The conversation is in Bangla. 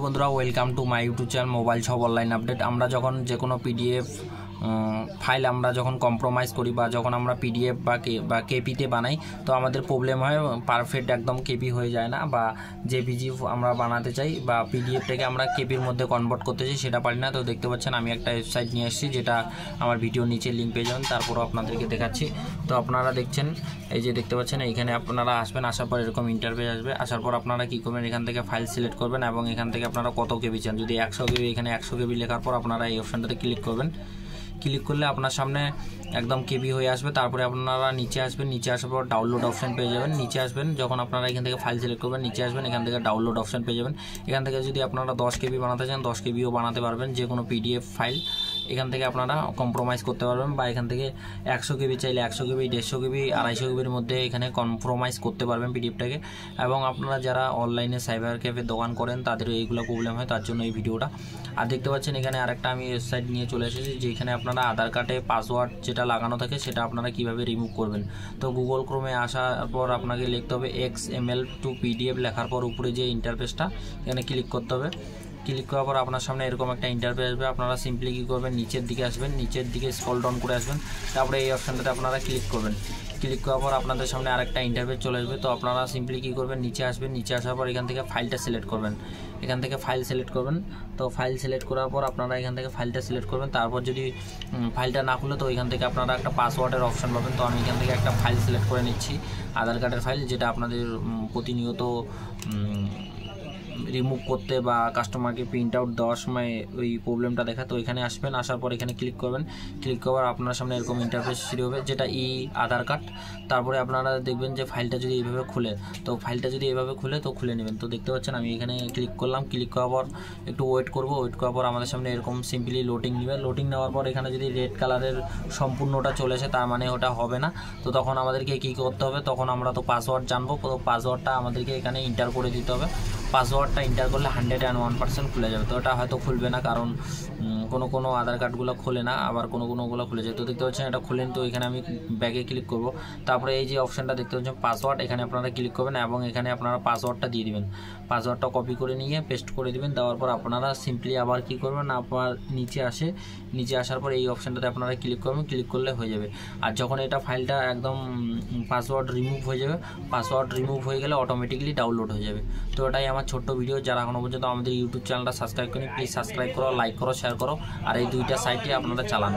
বন্ধুরা welcome to my YouTube channel mobile সব অনলাইন আপডেট। আমরা যখন যে কোনো পিডিএফ ফাইল আমরা যখন কম্প্রোমাইজ করি বা যখন আমরা পিডিএফ বা কেপিতে বানাই তো আমাদের প্রবলেম হয়, পারফেক্ট একদম কেপি হয়ে যায় না, বা জেপিজি আমরা বানাতে চাই বা পিডিএফটাকে আমরা কেপির মধ্যে কনভার্ট করতে চাই, সেটা পারি না। তো দেখতে পাচ্ছেন আমি একটা ওয়েবসাইট নিয়ে এসেছি, যেটা আমার ভিডিওর নিচে লিঙ্ক পেয়ে যাবেন, তারপরও আপনাদেরকে দেখাচ্ছি। তো আপনারা দেখছেন, এই যে দেখতে পাচ্ছেন, এইখানে আপনারা আসবেন, আসার পর এরকম ইন্টারফেস আসবে। আসার পর আপনারা কী করবেন, এখান থেকে ফাইল সিলেক্ট করবেন এবং এখান থেকে আপনারা কত কেবি চান। যদি 100 কেবি, এখানে 100 কেবি লেখার পর আপনারা এই অপশানটাতে ক্লিক করবেন। ক্লিক করলে আপনার সামনে একদম কেবি হয়ে আসবে। তারপরে আপনারা নিচে আসবেন, নিচে আসার পর ডাউনলোড অপশান পেয়ে যাবেন। নিচে আসবেন, যখন আপনারা এখান থেকে ফাইল সিলেক্ট করবেন, নিচে আসবেন, এখান থেকে ডাউনলোড অপশান পেয়ে যাবেন। এখান থেকে যদি আপনারা 10 কেবি বানাতে চান 10 কেবিও বানাতে পারবেন, যে কোনো পিডিএফ ফাইল এখান থেকে আপনারা কম্প্রোমাইজ করতে পারবেন, বা এখান থেকে 100 কেবি চাইলে 100 কেবি, 150 কেবি, 250 কেবির মধ্যে এখানে কম্প্রোমাইজ করতে পারবেন পিডিএফটাকে। এবং আপনারা যারা অনলাইনে সাইবার ক্যাফে দোকান করেন তাদেরও এইগুলো প্রবলেম হয়, তার জন্য এই ভিডিওটা। আর দেখতে পাচ্ছেন এখানে আরেকটা আমি ওয়েবসাইট নিয়ে চলে এসেছি, যেখানে আপনারা আধার কার্ডে পাসওয়ার্ড যেটা লাগানো থাকে সেটা আপনারা কিভাবে রিমুভ করবেন। তো গুগল ক্রোমে আসার পর আপনাকে লিখতে হবে XML to PDF, লেখার পর উপরে যে ইন্টারফেসটা এখানে ক্লিক করতে হবে। ক্লিক করার পর আপনার সামনে এরকম একটা ইন্টারফেস আসবে। আপনারা সিম্পলি কী করবেন, নিচের দিকে আসবেন, নিচের দিকে স্ক্রল ডাউন করে আসবেন, তারপরে এই অপশানটাতে আপনারা ক্লিক করবেন। ক্লিক করার পর আপনাদের সামনে আরেকটা ইন্টারফেস চলে আসবে। তো আপনারা সিম্পলি কী করবেন, নিচে আসবেন, নিচে আসার পর এখান থেকে ফাইলটা সিলেক্ট করবেন, এখান থেকে ফাইল সিলেক্ট করবেন। তো ফাইল সিলেক্ট করার পর আপনারা এখান থেকে ফাইলটা সিলেক্ট করবেন। তারপর যদি ফাইলটা না খুলে তো এখান থেকে আপনারা একটা পাসওয়ার্ডের অপশান পাবেন। তো আমি এখান থেকে একটা ফাইল সিলেক্ট করে নিচ্ছি, আধার কার্ডের ফাইল, যেটা আপনাদের প্রতিনিয়ত রিমুভ করতে বা কাস্টমারকে প্রিন্ট আউট দেওয়ার সময় ওই প্রবলেমটা দেখা। তো এখানে আসবেন, আসার পর এখানে ক্লিক করবেন। ক্লিক করার আপনার সামনে এরকম ইন্টারফেস শুরু হবে, যেটা আধার কার্ড। তারপরে আপনারা দেখবেন যে ফাইলটা যদি এইভাবে খুলে, তো ফাইলটা যদি এইভাবে খুলে তো খুলে নেবেন। তো দেখতে পাচ্ছেন আমি এখানে ক্লিক করলাম। ক্লিক করার পর একটু ওয়েট করব। ওয়েট করার পর আমাদের সামনে এরকম সিম্পলি লোডিং নেবে। লোডিং নেওয়ার পর এখানে যদি রেড কালারের সম্পূর্ণটা চলে আসে, তার মানে ওটা হবে না। তো তখন আমাদেরকে কী করতে হবে, তখন আমরা তো পাসওয়ার্ড জানবো, তো পাসওয়ার্ডটা আমাদেরকে এখানে এন্টার করে দিতে হবে। পাসওয়ার্ডটা এন্টার করলে 101% খুলে যাবে। তো এটা হয়তো খুলবে না, কারণ কোনো আধার কার্ডগুলো খোলে না, আবার কোনোগুলো খুলে যায়। তো দেখতে পাচ্ছেন এটা খুলেন। তো এখানে আমি ব্যাগে ক্লিক করব। তারপরে এই যে অপশানটা দেখতে পাচ্ছেন পাসওয়ার্ড, এখানে আপনারা ক্লিক করবেন এবং এখানে আপনারা পাসওয়ার্ডটা দিয়ে দিবেন। পাসওয়ার্ডটা কপি করে নিয়ে পেস্ট করে দিবেন। দেওয়ার পর আপনারা সিম্পলি আবার কী করবেন, আপনার নিচে আসার পর এই অপশানটাতে আপনারা ক্লিক করবেন। ক্লিক করলে হয়ে যাবে। আর যখন এটা ফাইলটা একদম পাসওয়ার্ড রিমুভ হয়ে যাবে, পাসওয়ার্ড রিমুভ হয়ে গেলে অটোমেটিকলি ডাউনলোড হয়ে যাবে। তো এটাই আমার ছোট্ট ভিডিও। যারা এখনো পর্যন্ত আমাদের ইউটিউব চ্যানেলটা সাবস্ক্রাইব করেন, প্লিজ সাবস্ক্রাইব করো, লাইক করো, শেয়ার করো, আর এই দুইটা সাইটে আপনারা চালান।